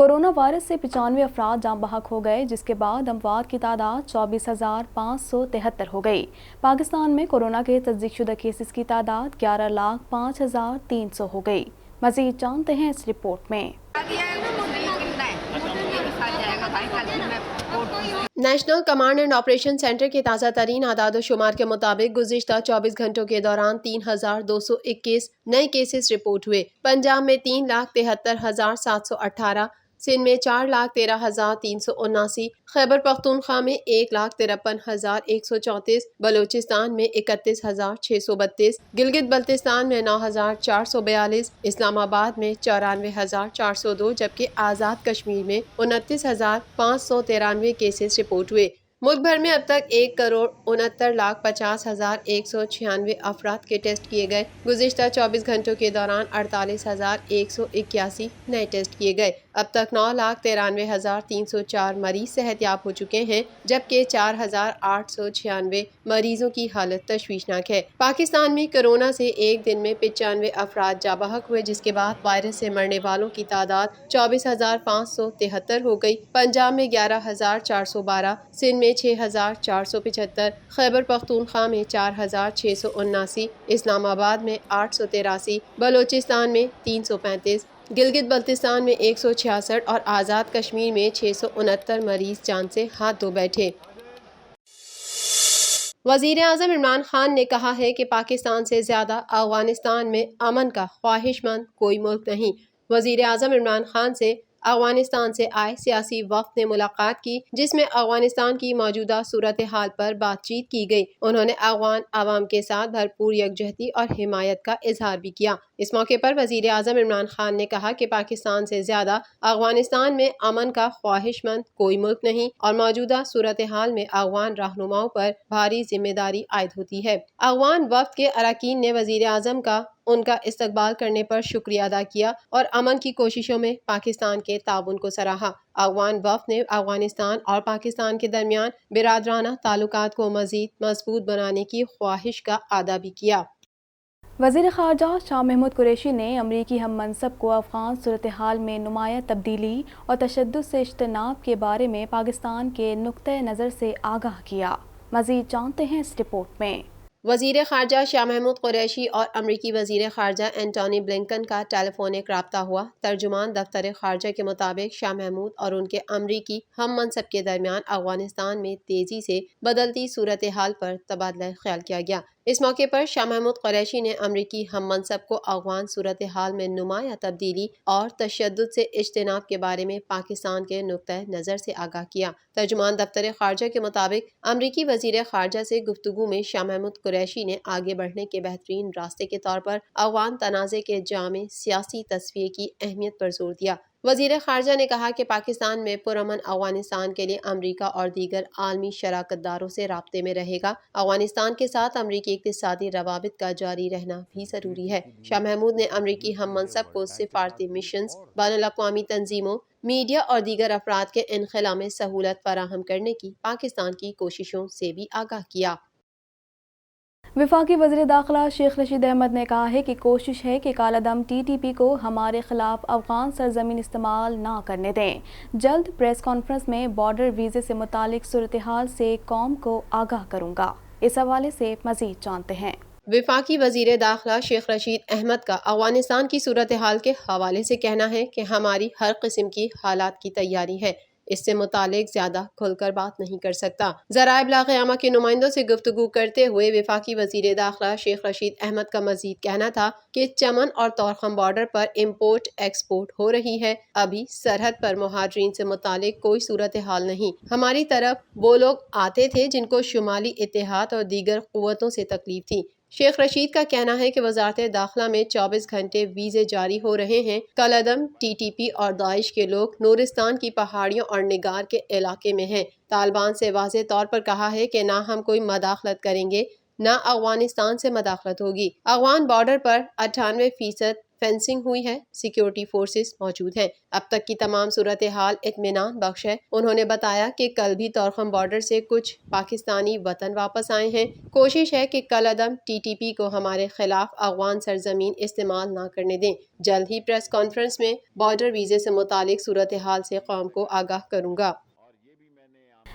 Corona virus سے 95 افراد جاں بحق ہو گئے، جس کے بعد اموات کی تعداد 24,573 ہو گئی۔ پاکستان میں کورونا کے تصدیق شدہ کیسز کی تعداد 11,05,300 ہو گئی۔ مزید جانتے ہیں اس رپورٹ میں۔ National command and operation centre کے تازہ ترین اعداد و شمار کے مطابق گزشتہ 24 گھنٹوں کے دوران 3,221 نئے کیسز رپورٹ ہوئے۔ پنجاب میں 3,73,718، سندھ میں 4,13,379، خیبر پختونخوا میں 1,53,134، بلوچستان میں 31,632، گلگت بلتستان میں 9,442، اسلام آباد میں 94,402، جبکہ آزاد کشمیر میں 29,593 کیسز رپورٹ ہوئے۔ ملک بھر میں اب تک 1,69,50,196 افراد کے ٹیسٹ کیے گئے۔ گزشتہ 24 گھنٹوں کے دوران 48,181 نئے ٹیسٹ کیے گئے۔ اب تک 9,93,304 مریض صحت یاب ہو چکے ہیں، جبکہ 4,896 مریضوں کی حالت تشویشناک ہے۔ پاکستان میں کورونا سے ایک دن میں 95 افراد جاں بحق ہوئے، جس کے بعد وائرس سے مرنے والوں کی تعداد 24,573 ہو گئی۔ پنجاب میں 11,412، سندھ میں 6,475، خیبر پختونخوا میں 4,679، اسلام آباد میں 883، بلوچستان میں 335، گلگت بلتستان میں 166 اور آزاد کشمیر میں 669 مریض جان سے ہاتھ دھو بیٹھے۔ وزیر اعظم عمران خان نے کہا ہے کہ پاکستان سے زیادہ افغانستان میں امن کا خواہش مند کوئی ملک نہیں۔ وزیر اعظم عمران خان سے افغانستان سے آئے سیاسی وفد نے ملاقات کی، جس میں افغانستان کی موجودہ صورتحال پر بات چیت کی گئی۔ انہوں نے افغان عوام کے ساتھ بھرپور یکجہتی اور حمایت کا اظہار بھی کیا۔ اس موقع پر وزیر اعظم عمران خان نے کہا کہ پاکستان سے زیادہ افغانستان میں امن کا خواہش مند کوئی ملک نہیں اور موجودہ صورتحال میں افغان رہنماؤں پر بھاری ذمہ داری عائد ہوتی ہے۔ افغان وفد کے اراکین نے وزیر اعظم کا ان کا استقبال کرنے پر شکریہ ادا کیا اور امن کی کوششوں میں پاکستان کے تعاون کو سراہا۔ افغان وفد نے افغانستان اور پاکستان کے درمیان برادرانہ تعلقات کو مزید مضبوط بنانے کی خواہش کا اعادہ بھی کیا۔ وزیر خارجہ شاہ محمود قریشی نے امریکی ہم منصب کو افغان صورتحال میں نمایاں تبدیلی اور تشدد سے اجتناب کے بارے میں پاکستان کے نقطہ نظر سے آگاہ کیا۔ مزید جانتے ہیں اس رپورٹ میں۔ وزیر خارجہ شاہ محمود قریشی اور امریکی وزیر خارجہ اینٹونی بلنکن کا ٹیلی فونک رابطہ ہوا۔ ترجمان دفتر خارجہ کے مطابق شاہ محمود اور ان کے امریکی ہم منصب کے درمیان افغانستان میں تیزی سے بدلتی صورتحال پر تبادلہ خیال کیا گیا۔ اس موقع پر شاہ محمود قریشی نے امریکی ہم منصب کو افغان صورتحال میں نمایاں تبدیلی اور تشدد سے اجتناب کے بارے میں پاکستان کے نقطہ نظر سے آگاہ کیا۔ ترجمان دفتر خارجہ کے مطابق امریکی وزیر خارجہ سے گفتگو میں شاہ محمود قریشی نے آگے بڑھنے کے بہترین راستے کے طور پر افغان تنازع کے جامع سیاسی تصفیے کی اہمیت پر زور دیا۔ وزیر خارجہ نے کہا کہ پاکستان میں پرامن افغانستان کے لیے امریکہ اور دیگر عالمی شراکت داروں سے رابطے میں رہے گا۔ افغانستان کے ساتھ امریکی اقتصادی روابط کا جاری رہنا بھی ضروری ہے۔ شاہ محمود نے امریکی ہم منصب کو سفارتی مشنز، بین الاقوامی تنظیموں، میڈیا اور دیگر افراد کے انخلا میں سہولت فراہم کرنے کی پاکستان کی کوششوں سے بھی آگاہ کیا۔ وفاقی وزیر داخلہ شیخ رشید احمد نے کہا ہے کہ کوشش ہے کہ کالا دم ٹی ٹی پی کو ہمارے خلاف افغان سرزمین استعمال نہ کرنے دیں۔ جلد پریس کانفرنس میں بارڈر ویزے سے متعلق صورتحال سے قوم کو آگاہ کروں گا۔ اس حوالے سے مزید جانتے ہیں۔ وفاقی وزیر داخلہ شیخ رشید احمد کا افغانستان کی صورتحال کے حوالے سے کہنا ہے کہ ہماری ہر قسم کی حالات کی تیاری ہے، اس سے متعلق زیادہ کھل کر بات نہیں کر سکتا۔ ذرائع ابلاغ عامہ کے نمائندوں سے گفتگو کرتے ہوئے وفاقی وزیر داخلہ شیخ رشید احمد کا مزید کہنا تھا کہ چمن اور طورخم بارڈر پر امپورٹ ایکسپورٹ ہو رہی ہے، ابھی سرحد پر مہاجرین سے متعلق کوئی صورتحال نہیں۔ ہماری طرف وہ لوگ آتے تھے جن کو شمالی اتحاد اور دیگر قوتوں سے تکلیف تھی۔ شیخ رشید کا کہنا ہے کہ وزارت داخلہ میں 24 گھنٹے ویزے جاری ہو رہے ہیں۔ کالعدم ٹی ٹی پی اور داعش کے لوگ نورستان کی پہاڑیوں اور نگار کے علاقے میں ہیں۔ طالبان سے واضح طور پر کہا ہے کہ نہ ہم کوئی مداخلت کریں گے، نہ افغانستان سے مداخلت ہوگی۔ افغان بارڈر پر 98% فینسنگ ہوئی ہے، سیکیورٹی فورسز موجود ہیں۔ اب تک کی تمام صورتحال اطمینان بخش ہے۔ انہوں نے بتایا کہ کل بھی طورخم بارڈر سے کچھ پاکستانی وطن واپس آئے ہیں۔ کوشش ہے کہ کل عدم TTP کو ہمارے خلاف افغان سرزمین استعمال نہ کرنے دیں۔ جلد ہی پریس کانفرنس میں بارڈر ویزے سے متعلق صورتحال سے قوم کو آگاہ کروں گا۔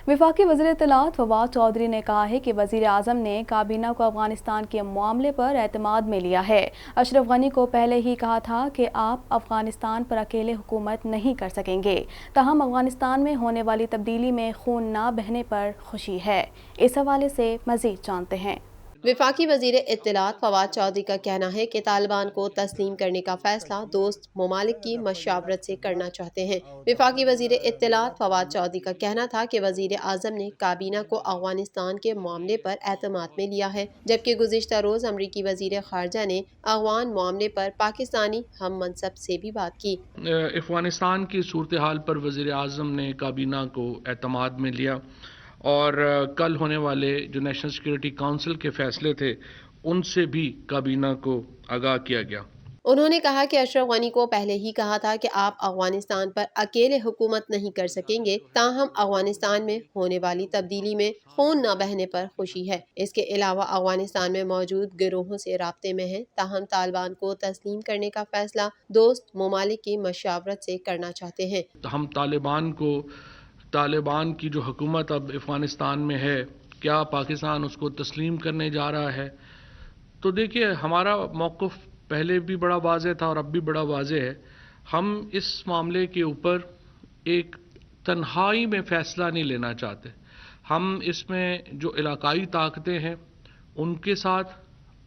وفاقی وزیر اطلاعات فواد چودھری نے کہا ہے کہ وزیر اعظم نے کابینہ کو افغانستان کے معاملے پر اعتماد میں لیا ہے۔ اشرف غنی کو پہلے ہی کہا تھا کہ آپ افغانستان پر اکیلے حکومت نہیں کر سکیں گے، تاہم افغانستان میں ہونے والی تبدیلی میں خون نہ بہنے پر خوشی ہے۔ اس حوالے سے مزید جانتے ہیں۔ وفاقی وزیر اطلاعات فواد چودھری کا کہنا ہے کہ طالبان کو تسلیم کرنے کا فیصلہ دوست ممالک کی مشاورت سے کرنا چاہتے ہیں۔ وفاقی وزیر اطلاعات فواد چودھری کا کہنا تھا کہ وزیر اعظم نے کابینہ کو افغانستان کے معاملے پر اعتماد میں لیا ہے، جبکہ گزشتہ روز امریکی وزیر خارجہ نے افغان معاملے پر پاکستانی ہم منصب سے بھی بات کی۔ افغانستان کی صورتحال پر وزیر اعظم نے کابینہ کو اعتماد میں لیا اور کل ہونے والے جو نیشنل سیکیورٹی کونسل کے فیصلے تھے ان سے بھی کابینہ کو آگاہ کیا گیا۔ انہوں نے کہا کہ اشرف غنی کو پہلے ہی کہا تھا کہ آپ افغانستان پر اکیلے حکومت نہیں کر سکیں گے، تاہم افغانستان میں ہونے والی تبدیلی میں خون نہ بہنے پر خوشی ہے۔ اس کے علاوہ افغانستان میں موجود گروہوں سے رابطے میں ہیں، تاہم طالبان کو تسلیم کرنے کا فیصلہ دوست ممالک کی مشاورت سے کرنا چاہتے ہیں۔ ہم طالبان کی جو حکومت اب افغانستان میں ہے، کیا پاکستان اس کو تسلیم کرنے جا رہا ہے؟ تو دیکھیے، ہمارا موقف پہلے بھی بڑا واضح تھا اور اب بھی بڑا واضح ہے۔ ہم اس معاملے کے اوپر ایک تنہائی میں فیصلہ نہیں لینا چاہتے۔ ہم اس میں جو علاقائی طاقتیں ہیں ان کے ساتھ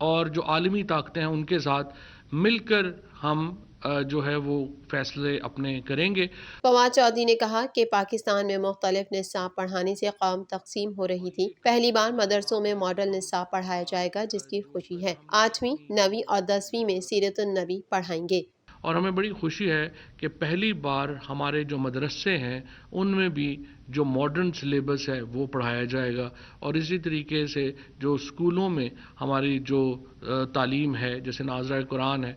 اور جو عالمی طاقتیں ہیں ان کے ساتھ مل کر ہم جو ہے وہ فیصلے اپنے کریں گے۔ فواد چودھری نے کہا کہ پاکستان میں مختلف نصاب پڑھانے سے قوم تقسیم ہو رہی تھی، پہلی بار مدرسوں میں ماڈل نصاب پڑھایا جائے گا جس کی خوشی ہے۔ 8ویں، 9ویں اور 10ویں میں سیرت النبی پڑھائیں گے۔ اور ہمیں بڑی خوشی ہے کہ پہلی بار ہمارے جو مدرسے ہیں ان میں بھی جو ماڈرن سلیبس ہے وہ پڑھایا جائے گا، اور اسی طریقے سے جو اسکولوں میں ہماری جو تعلیم ہے جیسے ناظرہ قرآن ہے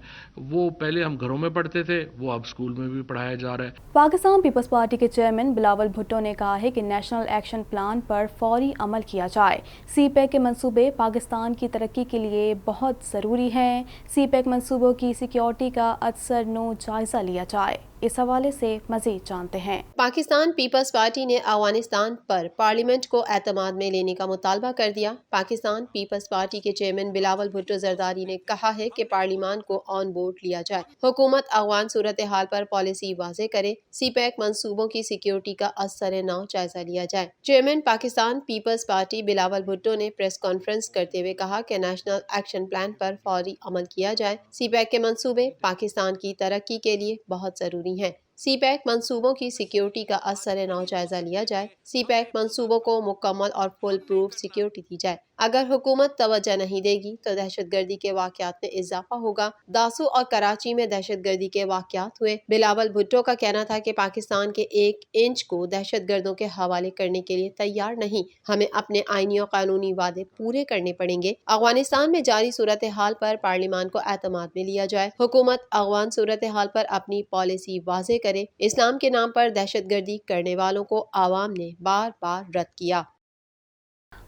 وہ پہلے ہم گھروں میں پڑھتے تھے، وہ اب اسکول میں بھی پڑھایا جا رہا ہے۔ پاکستان پیپلز پارٹی کے چیئرمین بلاول بھٹو نے کہا ہے کہ نیشنل ایکشن پلان پر فوری عمل کیا جائے۔ سی پیک کے منصوبے پاکستان کی ترقی کے لیے بہت ضروری ہیں۔ سی پیک منصوبوں کی سیکیورٹی کا اثر نو جائزہ لیا جائے۔ اس حوالے سے مزید جانتے ہیں۔ پاکستان پیپلز پارٹی نے افغانستان پر پارلیمنٹ کو اعتماد میں لینے کا مطالبہ کر دیا۔ پاکستان پیپلز پارٹی کے چیئرمین بلاول بھٹو زرداری نے کہا ہے کہ پارلیمان کو آن بورڈ لیا جائے، حکومت افغان صورتحال پر پالیسی واضح کرے، سی پیک منصوبوں کی سیکیورٹی کا اثر نو جائزہ لیا جائے۔ Chairman Pakistan peoples party Bilawal Bhutto نے پریس کانفرنس کرتے ہوئے کہا کہ نیشنل ایکشن پلان پر فوری عمل کیا جائے۔ سی پیک کے منصوبے پاکستان کی ترقی کے لیے بہت ضروری ہیں۔ سی پیک منصوبوں کی سیکیورٹی کا اثر نو جائزہ لیا جائے۔ سی پیک منصوبوں کو مکمل اور فل پروف سیکیورٹی دی جائے۔ اگر حکومت توجہ نہیں دے گی تو دہشت گردی کے واقعات میں اضافہ ہوگا۔ داسو اور کراچی میں دہشت گردی کے واقعات ہوئے۔ بلاول بھٹو کا کہنا تھا کہ پاکستان کے 1 انچ کو دہشت گردوں کے حوالے کرنے کے لیے تیار نہیں، ہمیں اپنے آئینی اور قانونی وعدے پورے کرنے پڑیں گے۔ افغانستان میں جاری صورتحال پر پارلیمان کو اعتماد میں لیا جائے، حکومت افغان صورتحال پر اپنی پالیسی واضح کرے۔ اسلام کے نام پر دہشت گردی کرنے والوں کو عوام نے بار بار رد کیا۔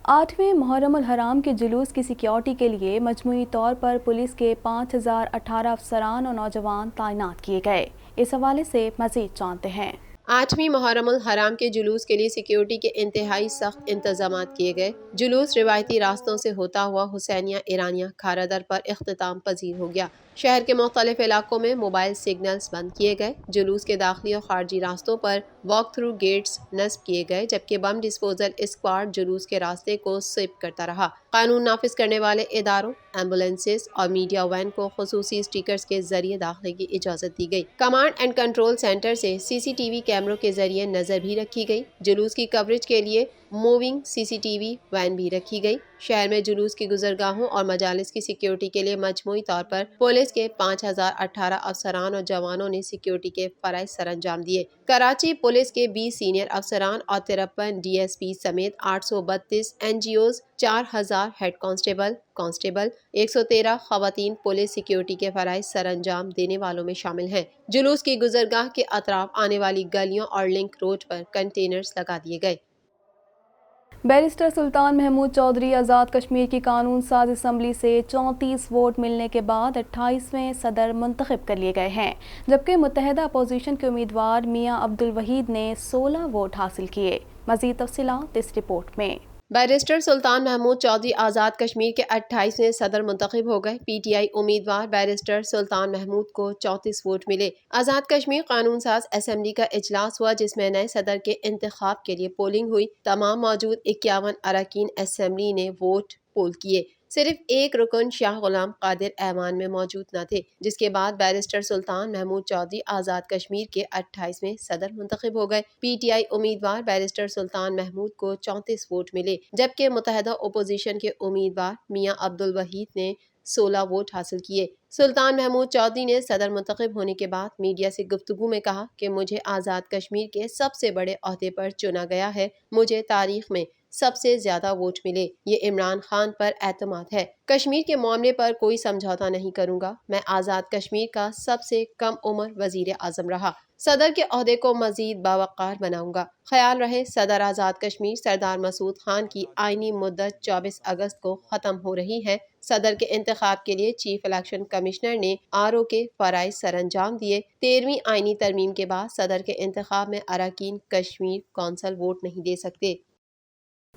8ویں محرم الحرام کے جلوس کی سیکیورٹی کے لیے مجموعی طور پر پولیس کے 5018 افسران اور نوجوان تعینات کیے گئے۔ اس حوالے سے مزید جانتے ہیں۔ 8ویں محرم الحرام کے جلوس کے لیے سیکیورٹی کے انتہائی سخت انتظامات کیے گئے۔ جلوس روایتی راستوں سے ہوتا ہوا حسینیہ ایرانیہ کھارا در پر اختتام پذیر ہو گیا۔ شہر کے مختلف علاقوں میں موبائل سگنلز بند کیے گئے۔ جلوس کے داخلی اور خارجی راستوں پر واک تھرو گیٹس نصب کیے گئے، جبکہ بم ڈسپوزل اسکواڈ جلوس کے راستے کو سویپ کرتا رہا۔ قانون نافذ کرنے والے اداروں، ایمبولینسز اور میڈیا وین کو خصوصی اسٹیکرز کے ذریعے داخلے کی اجازت دی گئی۔ کمانڈ اینڈ کنٹرول سینٹر سے CCTV کیمروں کے ذریعے نظر بھی رکھی گئی۔ جلوس کی کوریج کے لیے موونگ CCTV وین بھی رکھی گئی۔ شہر میں جلوس کی گزرگاہوں اور مجالس کی سیکیورٹی کے لیے مجموعی طور پر پولیس کے 5018 افسران اور جوانوں نے سیکیورٹی کے فرائض سر انجام دیے۔ کراچی پولیس کے 20 سینئر افسران اور 53 DSP سمیت 832 NGOز، 4000 ہیڈ کانسٹیبل، 113 خواتین پولیس سیکیورٹی کے فرائض سر انجام دینے والوں میں شامل ہیں۔ جلوس کی گزرگاہ کے اطراف آنے والی گلیوں اور لنک روڈ پر کنٹینرز لگا دیے گئے۔ بیرسٹر سلطان محمود چودھری آزاد کشمیر کی قانون ساز اسمبلی سے 34 ووٹ ملنے کے بعد 28ویں صدر منتخب کر لیے گئے ہیں، جبکہ متحدہ اپوزیشن کے امیدوار میاں عبدالوحید نے 16 ووٹ حاصل کیے۔ مزید تفصیلات اس رپورٹ میں۔ بیرسٹر سلطان محمود چودھری آزاد کشمیر کے 28ویں صدر منتخب ہو گئے۔ PTI امیدوار بیرسٹر سلطان محمود کو 34 ووٹ ملے۔ آزاد کشمیر قانون ساز اسمبلی کا اجلاس ہوا، جس میں نئے صدر کے انتخاب کے لیے پولنگ ہوئی۔ تمام موجود 51 اراکین اسمبلی نے ووٹ پول کیے۔ صرف ایک رکن شاہ غلام قادر ایوان میں موجود نہ تھے، جس کے بعد بیرسٹر سلطان محمود چودھری آزاد کشمیر کے 28ویں صدر منتخب ہو گئے۔ PTI امیدوار بیرسٹر سلطان محمود کو 34 ووٹ ملے، جبکہ متحدہ اپوزیشن کے امیدوار میاں عبدالوحید نے 16 ووٹ حاصل کیے۔ سلطان محمود چودھری نے صدر منتخب ہونے کے بعد میڈیا سے گفتگو میں کہا کہ مجھے آزاد کشمیر کے سب سے بڑے عہدے پر چنا گیا ہے، مجھے تاریخ میں سب سے زیادہ ووٹ ملے، یہ عمران خان پر اعتماد ہے۔ کشمیر کے معاملے پر کوئی سمجھوتا نہیں کروں گا، میں آزاد کشمیر کا سب سے کم عمر وزیر اعظم رہا، صدر کے عہدے کو مزید باوقار بناؤں گا۔ خیال رہے صدر آزاد کشمیر سردار مسعود خان کی آئینی مدت 24 اگست کو ختم ہو رہی ہے۔ صدر کے انتخاب کے لیے چیف الیکشن کمشنر نے RO کے فرائض سر انجام دیے۔ 13ویں آئینی ترمیم کے بعد صدر کے انتخاب میں اراکین کشمیر کونسل ووٹ نہیں دے سکتے۔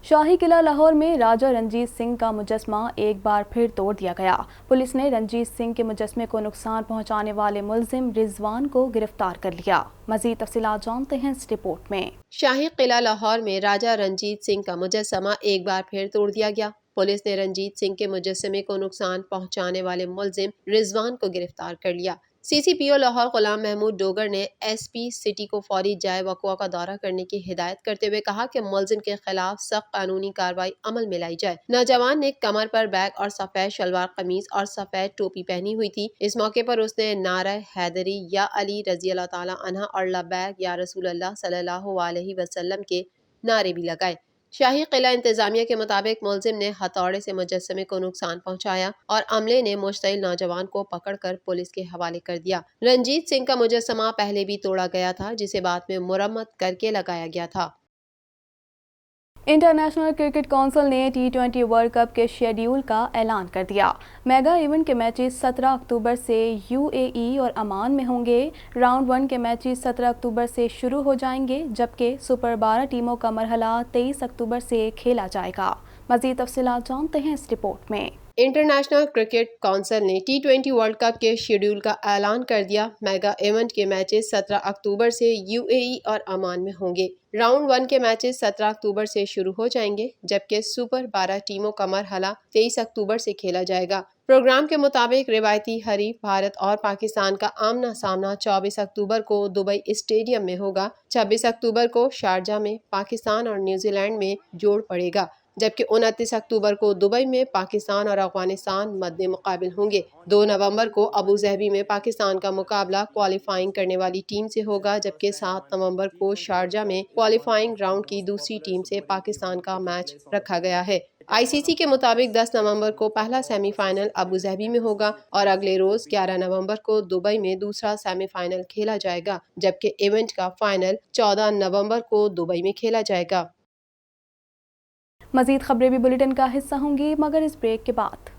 شاہی قلعہ لاہور میں راجہ رنجیت سنگھ کا مجسمہ ایک بار پھر توڑ دیا گیا۔ پولیس نے رنجیت سنگھ کے مجسمے کو نقصان پہنچانے والے ملزم رضوان کو گرفتار کر لیا۔ مزید تفصیلات جانتے ہیں اس رپورٹ میں۔ شاہی قلعہ لاہور میں راجہ رنجیت سنگھ کا مجسمہ ایک بار پھر توڑ دیا گیا۔ پولیس نے رنجیت سنگھ کے مجسمے کو نقصان پہنچانے والے ملزم رضوان کو گرفتار کر لیا۔ CCPO لاہور غلام محمود ڈوگر نے SP سٹی کو فوری جائے وقوع کا دورہ کرنے کی ہدایت کرتے ہوئے کہا کہ ملزم کے خلاف سخت قانونی کارروائی عمل میں لائی جائے۔ نوجوان نے کمر پر بیگ اور سفید شلوار قمیض اور سفید ٹوپی پہنی ہوئی تھی۔ اس موقع پر اس نے نعرہ حیدری یا علی رضی اللہ تعالی عنہ اور لبیک یا رسول اللہ صلی اللہ علیہ وسلم کے نعرے بھی لگائے۔ شاہی قلعہ انتظامیہ کے مطابق ملزم نے ہتھوڑے سے مجسمے کو نقصان پہنچایا اور عملے نے مشتعل نوجوان کو پکڑ کر پولیس کے حوالے کر دیا۔ رنجیت سنگھ کا مجسمہ پہلے بھی توڑا گیا تھا، جسے بعد میں مرمت کر کے لگایا گیا تھا۔ انٹرنیشنل کرکٹ کونسل نے T20 ورلڈ کپ کے شیڈیول کا اعلان کر دیا۔ میگا ایونٹ کے میچز 17 اکتوبر سے UAE اور عمان میں ہوں گے۔ راؤنڈ 1 کے میچز 17 اکتوبر سے شروع ہو جائیں گے، جبکہ سپر 12 ٹیموں کا مرحلہ 23 اکتوبر سے کھیلا جائے گا۔ مزید تفصیلات جانتے ہیں اس رپورٹ میں۔ انٹرنیشنل کرکٹ کونسل نے T20 ورلڈ کپ کے شیڈول کا اعلان کر دیا۔ میگا ایونٹ کے میچز 17 اکتوبر سے UAE اور عمان میں ہوں گے۔ راؤنڈ 1 کے میچز 17 اکتوبر سے شروع ہو جائیں گے، جبکہ سپر 12 ٹیموں کا مرحلہ 23 اکتوبر سے کھیلا جائے گا۔ پروگرام کے مطابق روایتی حریف بھارت اور پاکستان کا آمنا سامنا 24 اکتوبر کو دبئی اسٹیڈیم میں ہوگا۔ 26 اکتوبر کو شارجہ میں پاکستان اور نیوزی لینڈ میں جوڑ پڑے گا، جبکہ 29 اکتوبر کو دبئی میں پاکستان اور افغانستان مد مقابل ہوں گے۔ 2 نومبر کو ابوظہبی میں پاکستان کا مقابلہ کوالیفائنگ کرنے والی ٹیم سے ہوگا، جبکہ 7 نومبر کو شارجہ میں کوالیفائنگ راؤنڈ کی دوسری ٹیم سے پاکستان کا میچ رکھا گیا ہے۔ ICC کے مطابق 10 نومبر کو پہلا سیمی فائنل ابوظہبی میں ہوگا اور اگلے روز 11 نومبر کو دبئی میں دوسرا سیمی فائنل کھیلا جائے گا، جبکہ ایونٹ کا فائنل 14 نومبر کو دبئی میں کھیلا جائے گا۔ مزید خبریں بھی بلیٹن کا حصہ ہوں گی، مگر اس بریک کے بعد۔